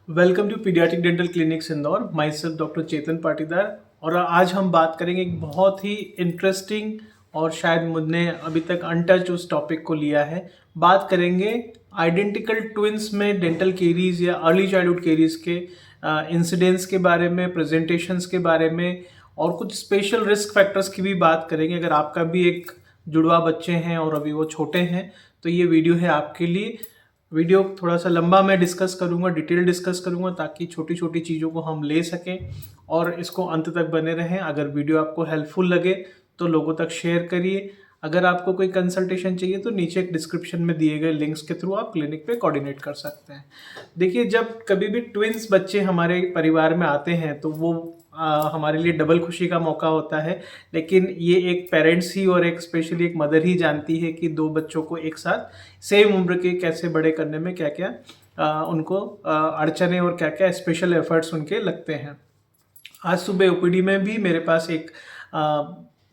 Welcome to paediatric dental clinics Indore. Myself doctor Chetan Patidar. और आज हम बात करेंगे एक बहुत ही इंटरेस्टिंग और शायद मुझने अभी तक अनटच उस टॉपिक को लिया है। बात करेंगे आइडेंटिकल ट्विंस में डेंटल केरीज या अर्ली चाइल्डहुड केरीज के इंसिडेंट्स के बारे में, प्रेजेंटेशंस के बारे में और कुछ स्पेशल रिस्क फैक्टर्स की भी बात करेंगे। अगर आपका भी एक जुड़वा बच्चे हैं और अभी वो छोटे हैं तो ये वीडियो है आपके लिए। वीडियो थोड़ा सा लंबा मैं डिस्कस करूंगा, डिटेल डिस्कस करूंगा ताकि छोटी छोटी चीज़ों को हम ले सकें और इसको अंत तक बने रहें। अगर वीडियो आपको हेल्पफुल लगे तो लोगों तक शेयर करिए। अगर आपको कोई कंसल्टेशन चाहिए तो नीचे एक डिस्क्रिप्शन में दिए गए लिंक्स के थ्रू आप क्लिनिक पे कोऑर्डिनेट कर सकते हैं। देखिए, जब कभी भी ट्विंस बच्चे हमारे परिवार में आते हैं तो वो हमारे लिए डबल खुशी का मौका होता है। लेकिन ये एक पेरेंट्स ही और एक स्पेशली एक मदर ही जानती है कि दो बच्चों को एक साथ सेम उम्र के कैसे बड़े करने में क्या क्या उनको अड़चने और क्या क्या स्पेशल एफर्ट्स उनके लगते हैं। आज सुबह ओपीडी में भी मेरे पास एक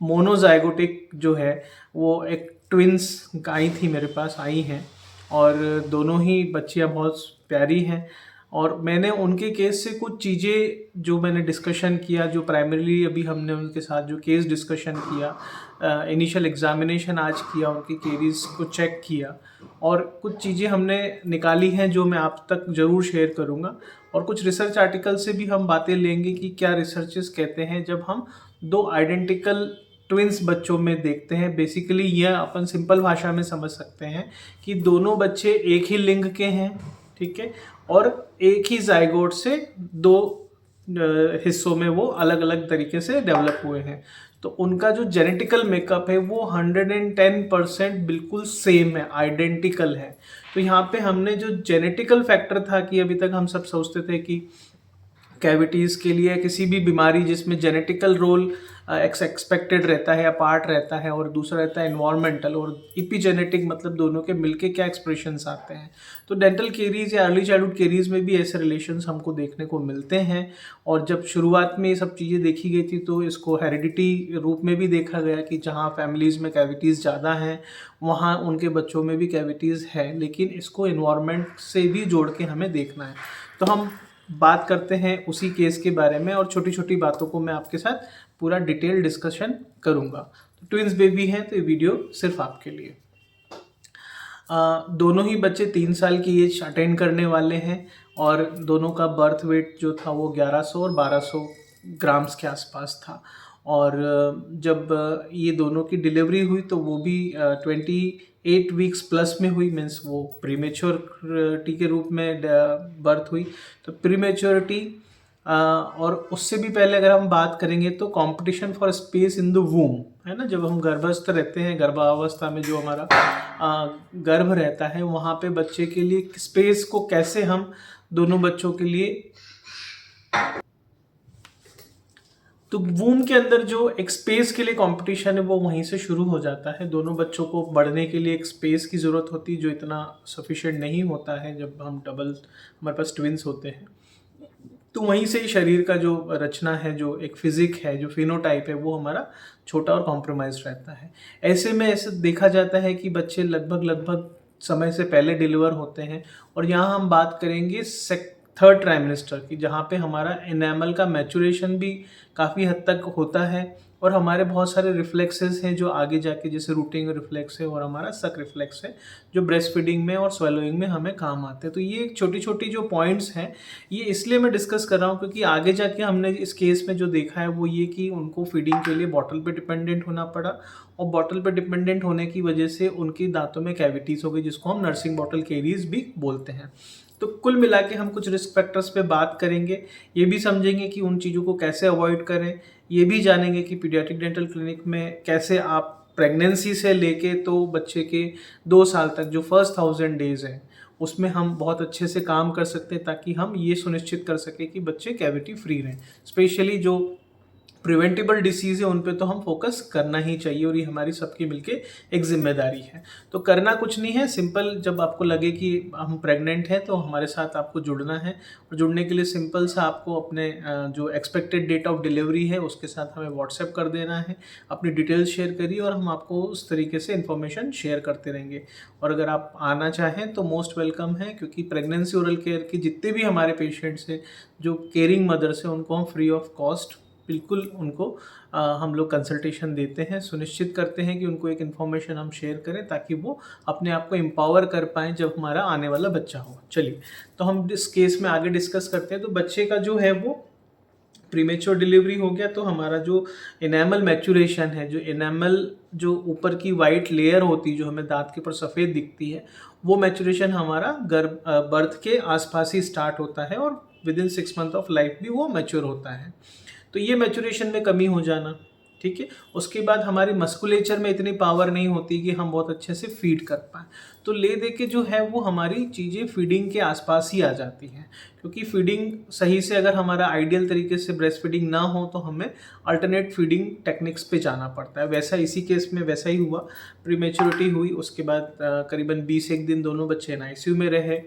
मोनोजाइगोटिक जो है वो एक ट्विंस आई थी, मेरे पास आई हैं और दोनों ही बच्चियां बहुत प्यारी हैं। और मैंने उनके केस से कुछ चीज़ें जो मैंने डिस्कशन किया, जो प्राइमरीली अभी हमने उनके साथ जो केस डिस्कशन किया, इनिशियल एग्जामिनेशन आज किया, उनकी केरीज को चेक किया और कुछ चीज़ें हमने निकाली हैं जो मैं आप तक ज़रूर शेयर करूँगा। और कुछ रिसर्च आर्टिकल से भी हम बातें लेंगे कि क्या रिसर्चेस कहते हैं जब हम दो आइडेंटिकल ट्विंस बच्चों में देखते हैं। बेसिकली यह अपन सिंपल भाषा में समझ सकते हैं कि दोनों बच्चे एक ही लिंग के हैं, ठीक है, और एक ही जाइगोट से दो हिस्सों में वो अलग अलग तरीके से डेवलप हुए हैं। तो उनका जो जेनेटिकल मेकअप है वो 110% बिल्कुल सेम है, आइडेंटिकल है। तो यहाँ पे हमने जो जेनेटिकल फैक्टर था कि अभी तक हम सब सोचते थे कि कैविटीज़ के लिए किसी भी बीमारी जिसमें जेनेटिकल रोल एक्सपेक्टेड रहता है या पार्ट रहता है और दूसरा रहता है इन्वायरमेंटल और इपीजेनेटिक, मतलब दोनों के मिलके क्या एक्सप्रेशंस आते हैं। तो डेंटल केरीज या अर्ली चाइल्डहुड केरीज में भी ऐसे रिलेशंस हमको देखने को मिलते हैं। और जब शुरुआत में ये सब चीज़ें देखी गई थी तो इसको हेरिडिटी रूप में भी देखा गया कि जहाँ फैमिलीज़ में कैविटीज़ ज़्यादा हैं वहाँ उनके बच्चों में भी कैविटीज़ है, लेकिन इसको इन्वायरमेंट से भी जोड़ के हमें देखना है। तो हम बात करते हैं उसी केस के बारे में और छोटी छोटी बातों को मैं आपके साथ पूरा डिटेल डिस्कशन करूंगा। तो ट्विंस बेबी हैं तो ये वीडियो सिर्फ आपके लिए। दोनों ही बच्चे 3 साल की एज अटेंड करने वाले हैं और दोनों का बर्थ वेट जो था वो 1100 और 1200 ग्राम्स के आसपास था। और जब ये दोनों की डिलीवरी हुई तो वो भी 28 वीक्स प्लस में हुई, मीन्स वो प्रीमेच्योरिटी के रूप में बर्थ हुई। तो प्रीमेच्योरिटी और उससे भी पहले अगर हम बात करेंगे तो competition for space in the वूम है ना, जब हम गर्भस्थ रहते हैं, गर्भावस्था में जो हमारा गर्भ रहता है वहाँ पे बच्चे के लिए स्पेस को कैसे हम दोनों बच्चों के लिए, तो वूम के अंदर जो एक स्पेस के लिए कंपटीशन है वो वहीं से शुरू हो जाता है। दोनों बच्चों को बढ़ने के लिए एक स्पेस की ज़रूरत होती है जो इतना सफिशिएंट नहीं होता है जब हम डबल हमारे पास ट्विंस होते हैं। तो वहीं से ही शरीर का जो रचना है, जो एक फिजिक है, जो फिनोटाइप है, वो हमारा छोटा और कॉम्प्रोमाइज रहता है। ऐसे में ऐसे देखा जाता है कि बच्चे लगभग समय से पहले डिलीवर होते हैं। और यहाँ हम बात करेंगे थर्ड ट्राइमेस्टर की, जहाँ पे हमारा एनामल का मैचुरेशन भी काफ़ी हद तक होता है और हमारे बहुत सारे रिफ्लेक्सेस हैं जो आगे जाके, जैसे रूटिंग रिफ्लेक्स है और हमारा सक रिफ्लेक्स है, जो ब्रेस्ट फीडिंग में और स्वेलोइंग में हमें काम आते हैं। तो ये छोटी छोटी जो पॉइंट्स हैं ये इसलिए मैं डिस्कस कर रहा हूँ क्योंकि आगे जाके हमने इस केस में जो देखा है वो ये कि उनको फीडिंग के लिए बॉटल पे डिपेंडेंट होना पड़ा और बॉटल पे डिपेंडेंट होने की वजह से उनकी दांतों में कैविटीज़ हो गई, जिसको हम नर्सिंग बॉटल केरीज भी बोलते हैं। तो कुल मिला के हम कुछ रिस्क फैक्टर्स पे बात करेंगे, ये भी समझेंगे कि उन चीज़ों को कैसे अवॉइड करें, ये भी जानेंगे कि पीडियाट्रिक डेंटल क्लिनिक में कैसे आप प्रेगनेंसी से लेके तो बच्चे के 2 साल तक जो फर्स्ट 1000 डेज हैं उसमें हम बहुत अच्छे से काम कर सकते हैं ताकि हम ये सुनिश्चित कर सकें कि बच्चे कैविटी फ्री रहें। स्पेशली जो प्रिवेंटेबल डिसीज़ है उन पे तो हम फोकस करना ही चाहिए, और ये हमारी सबकी मिलके एक जिम्मेदारी है। तो करना कुछ नहीं है, सिंपल जब आपको लगे कि हम प्रेग्नेंट हैं तो हमारे साथ आपको जुड़ना है, और जुड़ने के लिए सिंपल सा आपको अपने जो एक्सपेक्टेड डेट ऑफ डिलीवरी है उसके साथ हमें व्हाट्सएप कर देना है, अपनी डिटेल्स शेयर करिए और हम आपको उस तरीके से इन्फॉर्मेशन शेयर करते रहेंगे। और अगर आप आना चाहें तो मोस्ट वेलकम है, क्योंकि प्रेगनेंसी ओरल केयर के जितने भी हमारे पेशेंट्स हैं जो केयरिंग मदर्स हैं उनको हम फ्री ऑफ कॉस्ट बिल्कुल उनको हम लोग कंसल्टेशन देते हैं, सुनिश्चित करते हैं कि उनको एक इन्फॉर्मेशन हम शेयर करें ताकि वो अपने आप को एम्पावर कर पाएँ जब हमारा आने वाला बच्चा हो। चलिए, तो हम इस केस में आगे डिस्कस करते हैं। तो बच्चे का जो है वो प्रीमेच्योर डिलीवरी हो गया, तो हमारा जो इनेमल मैचुरेशन है, जो इनेमल जो ऊपर की वाइट लेयर होती है जो हमें दांत के ऊपर सफ़ेद दिखती है, वो मैचुरेशन हमारा बर्थ के आसपास ही स्टार्ट होता है और with in 6 month of life भी वो मैच्योर होता है। तो ये मैचुरेशन में कमी हो जाना, ठीक है। उसके बाद हमारी मस्कुलेचर में इतनी पावर नहीं होती कि हम बहुत अच्छे से फीड कर पाएँ, तो ले दे के जो है वो हमारी चीज़ें फीडिंग के आसपास ही आ जाती हैं, क्योंकि फीडिंग सही से अगर हमारा आइडियल तरीके से ब्रेस्ट फीडिंग ना हो तो हमें अल्टरनेट फीडिंग टेक्निक्स पे जाना पड़ता है। वैसा इसी केस में वैसा ही हुआ, प्रीमेच्योरिटी हुई, उसके बाद करीबन 20 दिन दोनों बच्चे एनआईसीयू में रहे।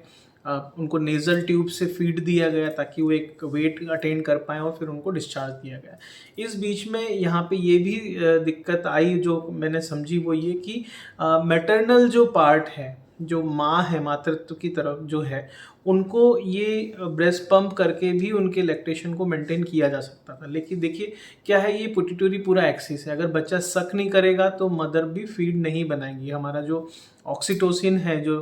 उनको नेज़ल ट्यूब से फीड दिया गया ताकि वो एक वेट अटेन कर पाएँ और फिर उनको डिस्चार्ज दिया गया। इस बीच में यहाँ पे ये भी दिक्कत आई जो मैंने समझी, वो ये कि मैटरनल जो पार्ट है, जो माँ है मातृत्व की तरफ जो है, उनको ये ब्रेस्ट पंप करके भी उनके लैक्टेशन को मेंटेन किया जा सकता था। लेकिन देखिए क्या है, ये पिट्यूटरी पूरा एक्सिस है, अगर बच्चा सक नहीं करेगा तो मदर भी फीड नहीं बनाएगी। हमारा जो ऑक्सीटोसिन है, जो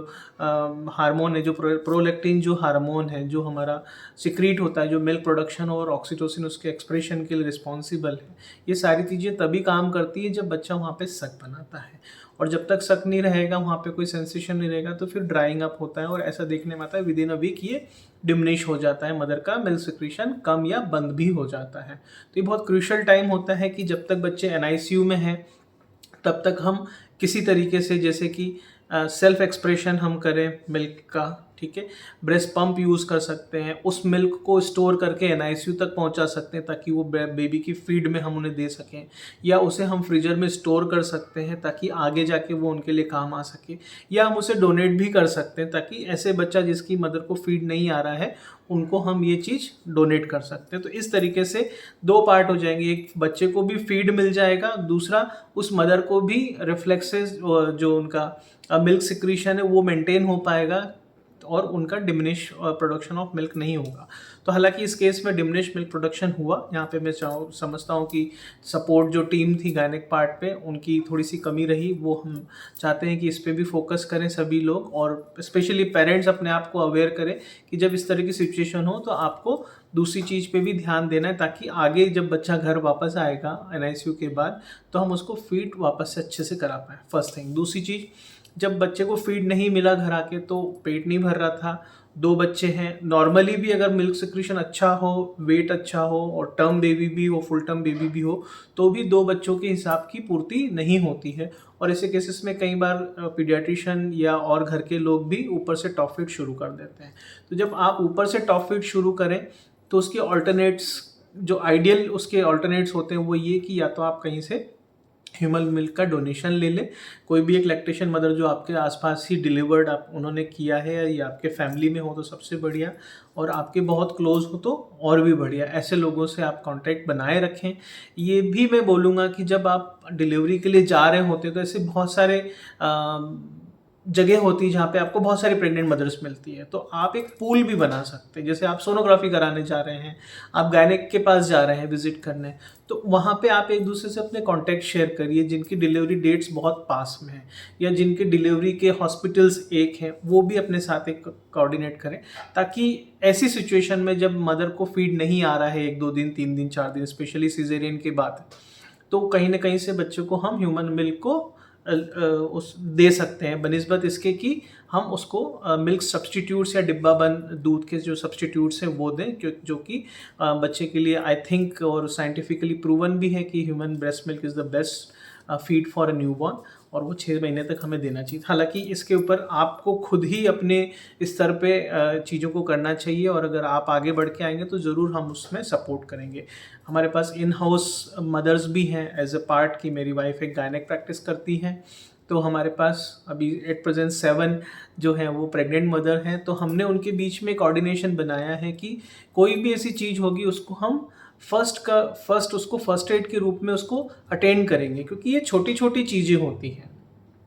हार्मोन है, जो प्रोलैक्टिन जो हार्मोन है जो हमारा सिक्रीट होता है, जो मिल्क प्रोडक्शन और ऑक्सीटोसिन उसके एक्सप्रेशन के लिए रिस्पॉन्सिबल है, ये सारी चीज़ें तभी काम करती है जब बच्चा वहाँ पे सक बनाता है। और जब तक सक नहीं रहेगा, वहाँ पे कोई सेंसेशन नहीं रहेगा, तो फिर ड्राइंग अप होता है और ऐसा देखने में आता है विद इन अ वीक ये डिमिनिश हो जाता है, मदर का मिल्क सिक्रीशन कम या बंद भी हो जाता है। तो ये बहुत क्रूशियल टाइम होता है कि जब तक बच्चे एनआईसीयू में हैं तब तक हम किसी तरीके से, जैसे कि सेल्फ एक्सप्रेशन हम करें मिल्क का, ठीक है, ब्रेस्ट पंप यूज़ कर सकते हैं, उस मिल्क को स्टोर करके एनआईसीयू तक पहुंचा सकते हैं ताकि वो बेबी की फीड में हम उन्हें दे सकें, या उसे हम फ्रीजर में स्टोर कर सकते हैं ताकि आगे जाके वो उनके लिए काम आ सके, या हम उसे डोनेट भी कर सकते हैं ताकि ऐसे बच्चा जिसकी मदर को फीड नहीं आ रहा है उनको हम ये चीज़ डोनेट कर सकते हैं। तो इस तरीके से 2 पार्ट हो जाएंगे, एक बच्चे को भी फीड मिल जाएगा, दूसरा उस मदर को भी रिफ्लेक्सेस जो उनका मिल्क सिक्रीशन है वो मेंटेन हो पाएगा और उनका डिमिनिश प्रोडक्शन ऑफ मिल्क नहीं होगा। तो हालांकि इस केस में डिमिनिश मिल्क प्रोडक्शन हुआ, यहाँ पे मैं समझता हूँ कि सपोर्ट जो टीम थी गायनेक पार्ट पे उनकी थोड़ी सी कमी रही। वो हम चाहते हैं कि इस पे भी फोकस करें सभी लोग, और स्पेशली पेरेंट्स अपने आप को अवेयर करें कि जब इस तरह की सिचुएशन हो तो आपको दूसरी चीज़ पे भी ध्यान देना है, ताकि आगे जब बच्चा घर वापस आएगा एनआईसीयू के बाद तो हम उसको फीड वापस से अच्छे से करा पाएँ, फर्स्ट थिंग। दूसरी चीज़, जब बच्चे को फीड नहीं मिला घर आके तो पेट नहीं भर रहा था, 2 बच्चे हैं, नॉर्मली भी अगर मिल्क सिक्रीशन अच्छा हो, वेट अच्छा हो और टर्म बेबी भी हो, फुल टर्म बेबी भी हो, तो भी 2 बच्चों के हिसाब की पूर्ति नहीं होती है। और ऐसे केसेस में कई बार पीडियाट्रिशियन या और घर के लोग भी ऊपर से टॉप फीड शुरू कर देते हैं। तो जब आप ऊपर से टॉप फीड शुरू करें तो उसके ऑल्टरनेट्स, जो आइडियल उसके ऑल्टरनेट्स होते हैं वो ये कि या तो आप कहीं से ह्यूमन मिल्क का डोनेशन ले लें, कोई भी एक लैक्टेशन मदर जो आपके आसपास ही डिलीवर्ड आप उन्होंने किया है या आपके फैमिली में हो तो सबसे बढ़िया, और आपके बहुत क्लोज हो तो और भी बढ़िया, ऐसे लोगों से आप कांटेक्ट बनाए रखें। ये भी मैं बोलूँगा कि जब आप डिलीवरी के लिए जा रहे होते हैं तो ऐसे बहुत सारे जगह होती है जहाँ पे आपको बहुत सारी प्रेग्नेंट मदर्स मिलती है, तो आप एक पूल भी बना सकते हैं। जैसे आप सोनोग्राफी कराने जा रहे हैं, आप गायनेक के पास जा रहे हैं विजिट करने, तो वहाँ पे आप एक दूसरे से अपने कॉन्टैक्ट शेयर करिए जिनकी डिलीवरी डेट्स बहुत पास में हैं या जिनके डिलीवरी के हॉस्पिटल्स एक हैं, वो भी अपने साथ एक कोऑर्डिनेट करें, ताकि ऐसी सिचुएशन में जब मदर को फीड नहीं आ रहा है 1-2 दिन 3 दिन 4 दिन, स्पेशली सिजेरियन के बाद, तो कहीं ना कहीं से बच्चों को हम ह्यूमन मिल्क को उस दे सकते हैं, बनिस्बत इसके कि हम उसको मिल्क सब्सटीट्यूट्स या डिब्बा बंद दूध के जो सब्सटीट्यूट्स हैं वो दें, जो कि बच्चे के लिए आई थिंक और साइंटिफिकली प्रूवन भी है कि human breast milk is the best feed for a newborn. और वो 6 महीने तक हमें देना चाहिए। हालाँकि इसके ऊपर आपको खुद ही अपने स्तर पे चीज़ों को करना चाहिए, और अगर आप आगे बढ़ के आएँगे तो ज़रूर हम उसमें सपोर्ट करेंगे। हमारे पास इन हाउस मदर्स भी हैं एज़ अ पार्ट, कि मेरी वाइफ़ एक गायनेक प्रैक्टिस करती हैं, तो हमारे पास अभी एट प्रेज़ेंट 7 जो हैं वो प्रेग्नेंट मदर हैं। तो हमने उनके बीच में कोऑर्डिनेशन बनाया है कि कोई भी ऐसी चीज़ होगी उसको हम फर्स्ट उसको फर्स्ट एड के रूप में उसको अटेंड करेंगे, क्योंकि ये छोटी-छोटी चीज़ें होती हैं।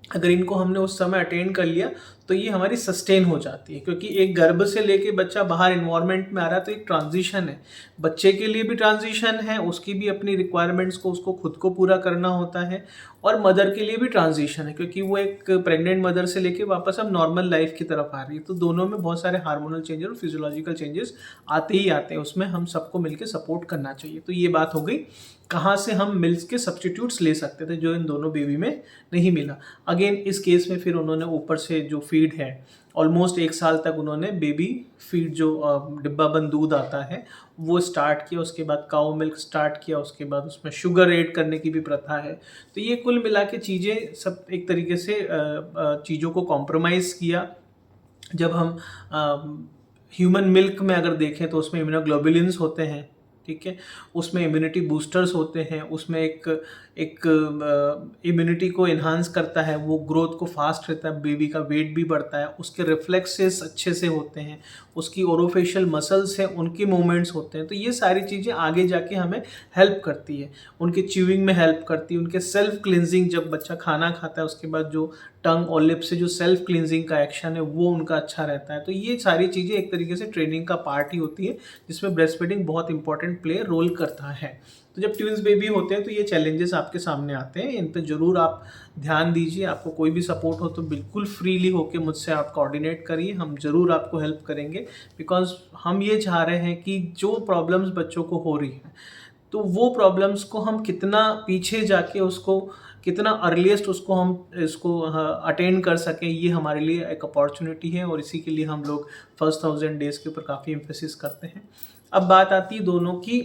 अगर इनको हमने उस समय अटेंड कर लिया तो ये हमारी सस्टेन हो जाती है, क्योंकि एक गर्भ से लेके बच्चा बाहर इन्वायरमेंट में आ रहा है, तो एक ट्रांजिशन है। बच्चे के लिए भी ट्रांजिशन है, उसकी भी अपनी रिक्वायरमेंट्स को उसको खुद को पूरा करना होता है, और मदर के लिए भी ट्रांजिशन है, क्योंकि वो एक प्रेग्नेंट मदर से लेके वापस अब नॉर्मल लाइफ की तरफ आ रही है। तो दोनों में बहुत सारे हार्मोनल चेंजेस और फिजियोलॉजिकल चेंजेस आते ही आते हैं, उसमें हम सबको मिलकर सपोर्ट करना चाहिए। तो ये बात हो गई कहाँ से हम मिल्क के सब्सटीट्यूट्स ले सकते थे जो इन दोनों बेबी में नहीं मिला। अगेन इस केस में फिर उन्होंने ऊपर से जो फीड है, ऑलमोस्ट 1 साल तक उन्होंने बेबी फीड जो डिब्बाबंद दूध आता है वो स्टार्ट किया, उसके बाद काऊ मिल्क स्टार्ट किया, उसके बाद उसमें शुगर ऐड करने की भी प्रथा है। तो ये कुल मिला के चीज़ें सब एक तरीके से चीज़ों को कॉम्प्रोमाइज़ किया। जब हम ह्यूमन मिल्क में अगर देखें तो उसमें इम्यूनोग्लोबुलिन्स होते हैं, ठीक है, उसमें इम्यूनिटी बूस्टर्स होते हैं, उसमें एक इम्यूनिटी को इन्हांस करता है, वो ग्रोथ को फास्ट रहता है, बेबी का वेट भी बढ़ता है, उसके रिफ्लेक्सेस अच्छे से होते हैं, उसकी ओरोफेशियल मसल्स हैं उनके मूवमेंट्स होते हैं। तो ये सारी चीज़ें आगे जाके हमें हेल्प करती है, उनके च्यूइंग में हेल्प करती है, उनके सेल्फ क्लिनजिंग, जब बच्चा खाना खाता है उसके बाद जो टंग और लिप से जो सेल्फ क्लिनजिंग का एक्शन है वो उनका अच्छा रहता है। तो ये सारी चीज़ें एक तरीके से ट्रेनिंग का पार्ट ही होती है, जिसमें ब्रेस्ट फीडिंग बहुत इंपॉर्टेंट प्ले रोल करता है। तो जब ट्विंस बेबी होते हैं तो ये चैलेंजेस आपके सामने आते हैं, इन पे ज़रूर आप ध्यान दीजिए। आपको कोई भी सपोर्ट हो तो बिल्कुल फ्रीली होके मुझसे आप कोऑर्डिनेट करिए, हम ज़रूर आपको हेल्प करेंगे। बिकॉज हम ये चाह रहे हैं कि जो प्रॉब्लम्स बच्चों को हो रही हैं, तो वो प्रॉब्लम्स को हम कितना पीछे जाके उसको कितना अर्लीस्ट उसको हम इसको अटेंड कर सकें, ये हमारे लिए एक अपॉर्चुनिटी है, और इसी के लिए हम लोग फर्स्ट 1000 डेज़ के ऊपर काफ़ी एम्फेसिस करते हैं। अब बात आती है दोनों की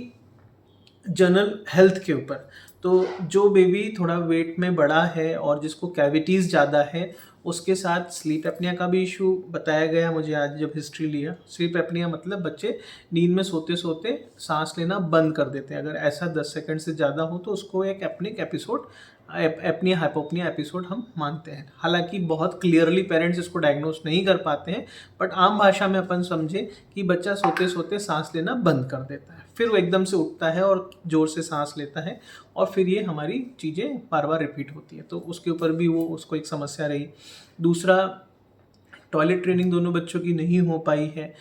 जनरल हेल्थ के ऊपर। तो जो बेबी थोड़ा वेट में बड़ा है और जिसको कैविटीज़ ज़्यादा है, उसके साथ स्लीप एपनिया का भी इशू बताया गया मुझे आज जब हिस्ट्री लिया। स्लीप एपनिया मतलब बच्चे नींद में सोते सोते सांस लेना बंद कर देते हैं। अगर ऐसा 10 सेकंड से ज़्यादा हो तो उसको एक एपनिक एपिसोड, एपनिया हाइपोपनिया एपिसोड हम मानते हैं। हालांकि बहुत क्लियरली पेरेंट्स इसको डायग्नोस नहीं कर पाते हैं, बट आम भाषा में अपन समझे कि बच्चा सोते सोते सांस लेना बंद कर देता है, फिर वो एकदम से उठता है और ज़ोर से सांस लेता है, और फिर ये हमारी चीज़ें बार बार रिपीट होती है। तो उसके ऊपर भी वो उसको एक समस्या रही। दूसरा, टॉयलेट ट्रेनिंग दोनों बच्चों की नहीं हो पाई है।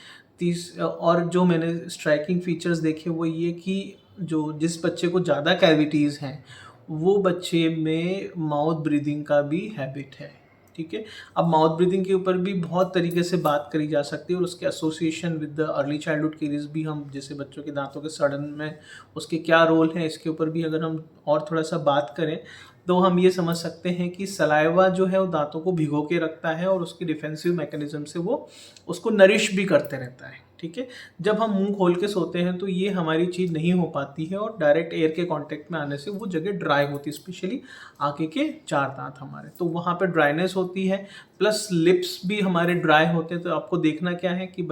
और जो मैंने स्ट्राइकिंग फीचर्स देखे वो ये कि जो जिस बच्चे को ज़्यादा कैविटीज़ हैं वो बच्चे में माउथ ब्रीदिंग का भी हैबिट है, ठीक है। अब माउथ ब्रीदिंग के ऊपर भी बहुत तरीके से बात करी जा सकती है, और उसके association with the early childhood caries भी, हम जैसे बच्चों के दांतों के सड़न में उसके क्या रोल है, इसके ऊपर भी अगर हम और थोड़ा सा बात करें तो हम ये समझ सकते हैं कि सलाइवा जो है वो दांतों को भिगो के रखता है, और उसके डिफेंसिव मैकेनिज्म से वो उसको नरिश भी करते रहता है, ठीक है। जब हम मुंह खोल के सोते हैं तो ये हमारी चीज़ नहीं हो पाती है, और डायरेक्ट एयर के कांटेक्ट में आने से वो जगह ड्राई होती है, स्पेशली आगे के 4 दांत हमारे, तो वहाँ पे ड्राइनेस होती है, प्लस लिप्स भी हमारे ड्राई होते हैं। तो आपको देखना क्या है कि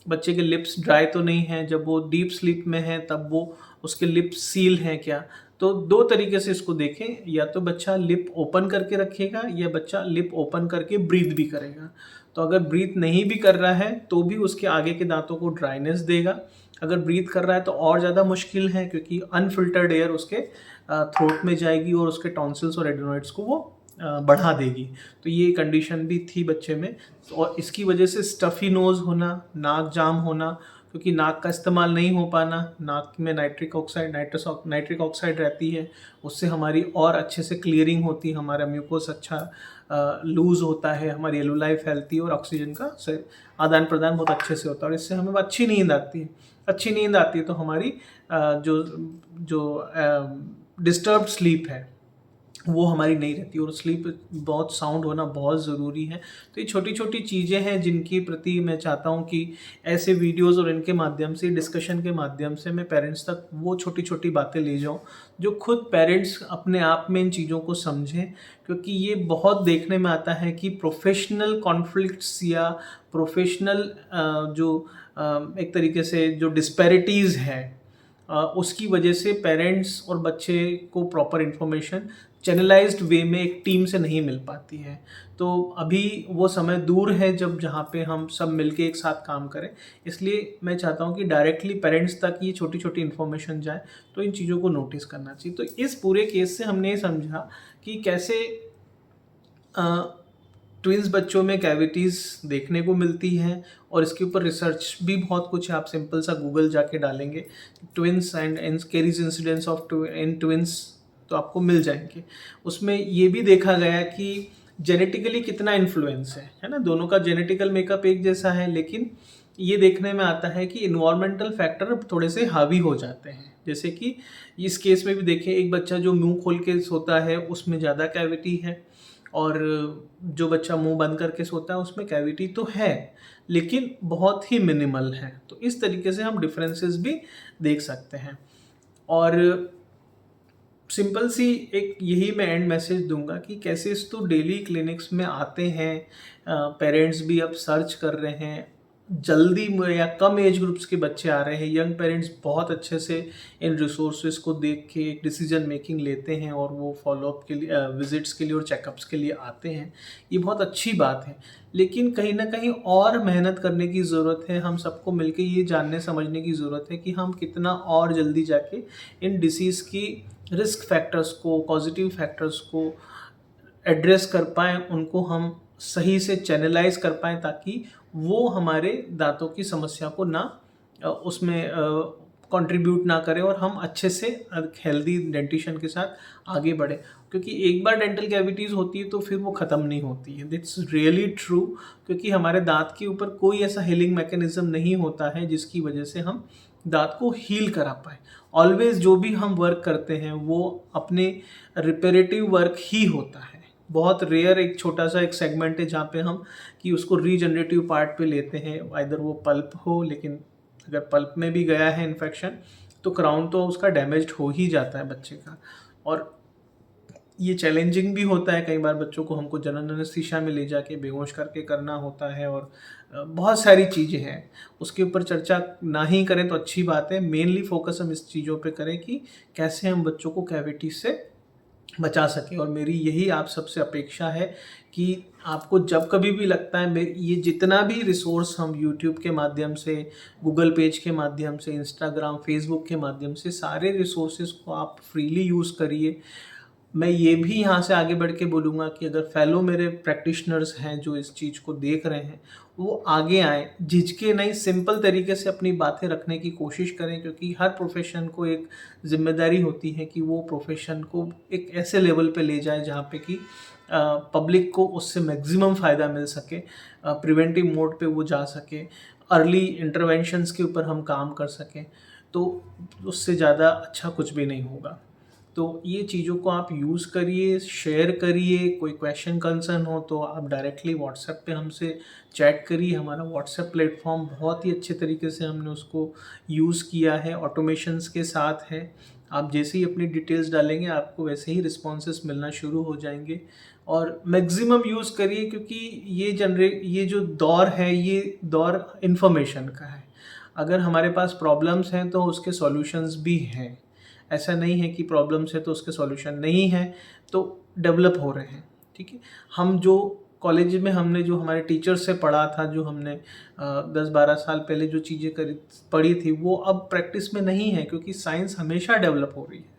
बच्चे के लिप्स ड्राई तो नहीं हैं, जब वो डीप स्लीप में है तब वो उसके लिप्स सील हैं क्या। तो 2 तरीके से इसको देखें, या तो बच्चा लिप ओपन करके रखेगा या बच्चा लिप ओपन करके ब्रीथ भी करेगा। तो अगर ब्रीथ नहीं भी कर रहा है तो भी उसके आगे के दांतों को ड्राइनेस देगा। अगर ब्रीथ कर रहा है तो और ज़्यादा मुश्किल है, क्योंकि अनफिल्टर्ड एयर उसके थ्रोट में जाएगी और उसके टॉन्सिल्स और एडिनोइड्स को वो बढ़ा देगी। तो ये कंडीशन भी थी बच्चे में, और इसकी वजह से स्टफ़ी नोज़ होना, नाक जाम होना, क्योंकि नाक का इस्तेमाल नहीं हो पाना, नाक में नाइट्रिक ऑक्साइड रहती है, उससे हमारी और अच्छे से क्लियरिंग होती है, हमारा म्यूकोस अच्छा लूज़ होता है, हमारी एलुलाई फैलती है, और ऑक्सीजन का आदान प्रदान बहुत अच्छे से होता है, और इससे हमें अच्छी नींद आती है। अच्छी नींद आती है तो हमारी जो डिस्टर्ब्ड स्लीप है वो हमारी नहीं रहती, और स्लीप बहुत साउंड होना बहुत ज़रूरी है। तो ये छोटी छोटी चीज़ें हैं जिनके प्रति मैं चाहता हूँ कि ऐसे वीडियोज़ और इनके माध्यम से, डिस्कशन के माध्यम से मैं पेरेंट्स तक वो छोटी छोटी बातें ले जाऊँ जो खुद पेरेंट्स अपने आप में इन चीज़ों को समझें। क्योंकि ये बहुत देखने में आता है कि प्रोफेशनल कॉन्फ्लिक्ट्स या प्रोफेशनल जो एक तरीके से जो डिस्पैरिटीज़ है, उसकी वजह से पेरेंट्स और बच्चे को प्रॉपर इन्फॉर्मेशन चैनलाइज्ड वे में एक टीम से नहीं मिल पाती है। तो अभी वो समय दूर है जब जहाँ पे हम सब मिलके एक साथ काम करें। इसलिए मैं चाहता हूँ कि डायरेक्टली पेरेंट्स तक ये छोटी छोटी इन्फॉर्मेशन जाए, तो इन चीज़ों को नोटिस करना चाहिए। तो इस पूरे केस से हमने ये समझा कि कैसे ट्विन्स बच्चों में कैविटीज़ देखने को मिलती हैं, और इसके ऊपर रिसर्च भी बहुत कुछ है। आप सिंपल सा गूगल जाके डालेंगे twins and carries incidence of in twins, तो आपको मिल जाएंगे। उसमें ये भी देखा गया कि जेनेटिकली कितना इन्फ्लुएंस है ना। दोनों का जेनेटिकल मेकअप एक जैसा है, लेकिन ये देखने में आता है कि इन्वायरमेंटल फैक्टर थोड़े से हावी हो जाते हैं। जैसे कि इस केस में भी देखें, एक बच्चा जो मुंह खोल के सोता है उसमें ज़्यादा कैविटी है, और जो बच्चा मुंह बंद करके सोता है उसमें कैविटी तो है लेकिन बहुत ही मिनिमल है। तो इस तरीके से हम डिफरेंसेस भी देख सकते हैं। और सिंपल सी एक यही मैं एंड मैसेज दूंगा कि कैसेस तो डेली क्लिनिक्स में आते हैं, पेरेंट्स भी अब सर्च कर रहे हैं, जल्दी में या कम एज ग्रुप्स के बच्चे आ रहे हैं। यंग पेरेंट्स बहुत अच्छे से इन रिसोर्सेज को देख के एक डिसीजन मेकिंग लेते हैं, और वो फॉलोअप के लिए, विजिट्स के लिए और चेकअप्स के लिए आते हैं। ये बहुत अच्छी बात है, लेकिन कहीं ना कहीं और मेहनत करने की ज़रूरत है। हम सबको मिलकर ये जानने समझने की ज़रूरत है कि हम कितना और जल्दी जाके इन डिसीज़ की रिस्क फैक्टर्स को, पॉजिटिव फैक्टर्स को एड्रेस कर पाएँ, उनको हम सही से चैनलाइज कर पाएँ, ताकि वो हमारे दांतों की समस्या को ना उसमें कंट्रीब्यूट ना करें, और हम अच्छे से हेल्दी डेंटिशन के साथ आगे बढ़े। क्योंकि एक बार डेंटल कैविटीज़ होती है तो फिर वो ख़त्म नहीं होती है। दिट्स रियली ट्रू, क्योंकि हमारे दांत के ऊपर कोई ऐसा हीलिंग मैकेनिज्म नहीं होता है जिसकी वजह से हम दांत को हील करा पाए। ऑलवेज जो भी हम वर्क करते हैं वो अपने रिपेरेटिव वर्क ही होता है। बहुत रेयर एक छोटा सा एक सेगमेंट है जहाँ पे हम कि उसको रीजनरेटिव पार्ट पे लेते हैं, आइदर वो पल्प हो, लेकिन अगर पल्प में भी गया है इन्फेक्शन तो क्राउन तो उसका डैमेज्ड हो ही जाता है बच्चे का। और ये चैलेंजिंग भी होता है, कई बार बच्चों को हमको जनरल एनेस्थीसिया में ले जाके बेहोश करके करना होता है, और बहुत सारी चीज़ें हैं। उसके ऊपर चर्चा ना ही करें तो अच्छी बात है। मेनली फोकस हम इस चीज़ों पे करें कि कैसे हम बच्चों को कैविटी से बचा सकें। और मेरी यही आप सबसे अपेक्षा है कि आपको जब कभी भी लगता है, ये जितना भी रिसोर्स हम यूट्यूब के माध्यम से, गूगल पेज के माध्यम से, इंस्टाग्राम, फेसबुक के माध्यम से, सारे रिसोर्सेज को आप फ्रीली यूज़ करिए। मैं ये भी यहाँ से आगे बढ़ के बोलूँगा कि अगर फेलो मेरे प्रैक्टिशनर्स हैं जो इस चीज़ को देख रहे हैं, वो आगे आएँ, झिझके नहीं, सिंपल तरीके से अपनी बातें रखने की कोशिश करें। क्योंकि हर प्रोफेशन को एक जिम्मेदारी होती है कि वो प्रोफेशन को एक ऐसे लेवल पे ले जाए जहाँ पे कि पब्लिक को उससे मैक्सिमम फ़ायदा मिल सके, प्रिवेंटिव मोड पे वो जा सके, अर्ली इंटरवेंशंस के ऊपर हम काम कर सकें। तो उससे ज़्यादा अच्छा कुछ भी नहीं होगा। तो ये चीज़ों को आप यूज़ करिए, शेयर करिए। कोई क्वेश्चन कंसर्न हो तो आप डायरेक्टली व्हाट्सएप पे हमसे चैट करिए। हमारा व्हाट्सएप प्लेटफॉर्म बहुत ही अच्छे तरीके से हमने उसको यूज़ किया है, ऑटोमेशंस के साथ है। आप जैसे ही अपनी डिटेल्स डालेंगे आपको वैसे ही रिस्पॉन्सेस मिलना शुरू हो जाएंगे। और मैक्सिमम यूज़ करिए, क्योंकि ये जो दौर है ये दौर इन्फॉर्मेशन का है। अगर हमारे पास प्रॉब्लम्स हैं तो उसके सॉल्यूशंस भी हैं। ऐसा नहीं है कि प्रॉब्लम्स है तो उसके सॉल्यूशन नहीं है, तो डेवलप हो रहे हैं। ठीक है, हम जो कॉलेज में हमने जो हमारे टीचर से पढ़ा था, जो हमने 10-12 साल पहले जो चीज़ें पढ़ी थी, वो अब प्रैक्टिस में नहीं है, क्योंकि साइंस हमेशा डेवलप हो रही है।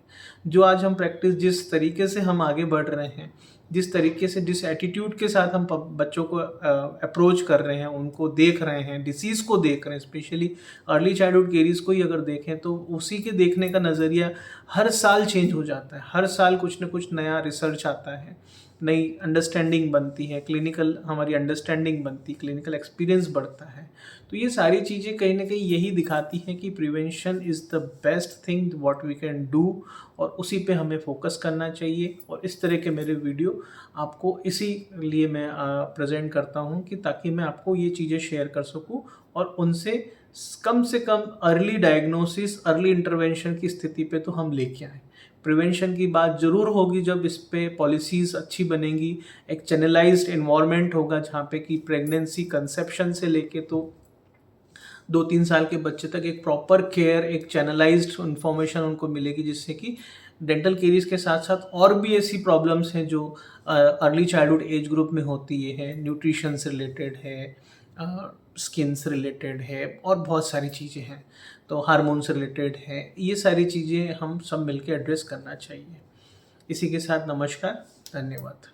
जो आज हम प्रैक्टिस, जिस तरीके से हम आगे बढ़ रहे हैं, जिस तरीके से, जिस एटीट्यूड के साथ हम बच्चों को अप्रोच कर रहे हैं, उनको देख रहे हैं, डिसीज़ को देख रहे हैं, स्पेशली अर्ली चाइल्डहुड केरीज को ही अगर देखें तो उसी के देखने का नज़रिया हर साल चेंज हो जाता है। हर साल कुछ ना कुछ नया रिसर्च आता है। नई अंडरस्टैंडिंग बनती है, क्लिनिकल हमारी अंडरस्टैंडिंग बनती, क्लिनिकल एक्सपीरियंस बढ़ता है। तो ये सारी चीज़ें कहीं ना कहीं यही दिखाती हैं कि prevention is the best thing what we can do, और उसी पे हमें फोकस करना चाहिए। और इस तरह के मेरे वीडियो आपको इसी लिए मैं प्रेजेंट करता हूँ कि ताकि मैं आपको ये चीज़ें शेयर कर सकूँ और उनसे से कम अर्ली डायग्नोसिस, अर्ली इंटरवेंशन की स्थिति पे तो हम लेके आए। प्रिवेंशन की बात ज़रूर होगी जब इस पे पॉलिसीज़ अच्छी बनेंगी, एक चैनलाइज्ड एनवायरनमेंट होगा जहाँ पे कि प्रेगनेंसी कंसेप्शन से लेके तो 2-3 साल के बच्चे तक एक प्रॉपर केयर, एक चैनलाइज्ड इंफॉर्मेशन उनको मिलेगी, जिससे कि डेंटल केरीज के साथ साथ और भी ऐसी प्रॉब्लम्स हैं जो अर्ली चाइल्डहुड एज ग्रुप में होती है, न्यूट्रिशन से रिलेटेड है, स्किन से रिलेटेड है, और बहुत सारी चीज़ें हैं, तो हार्मोन से रिलेटेड है। ये सारी चीज़ें हम सब मिलकर एड्रेस करना चाहिए। इसी के साथ नमस्कार, धन्यवाद।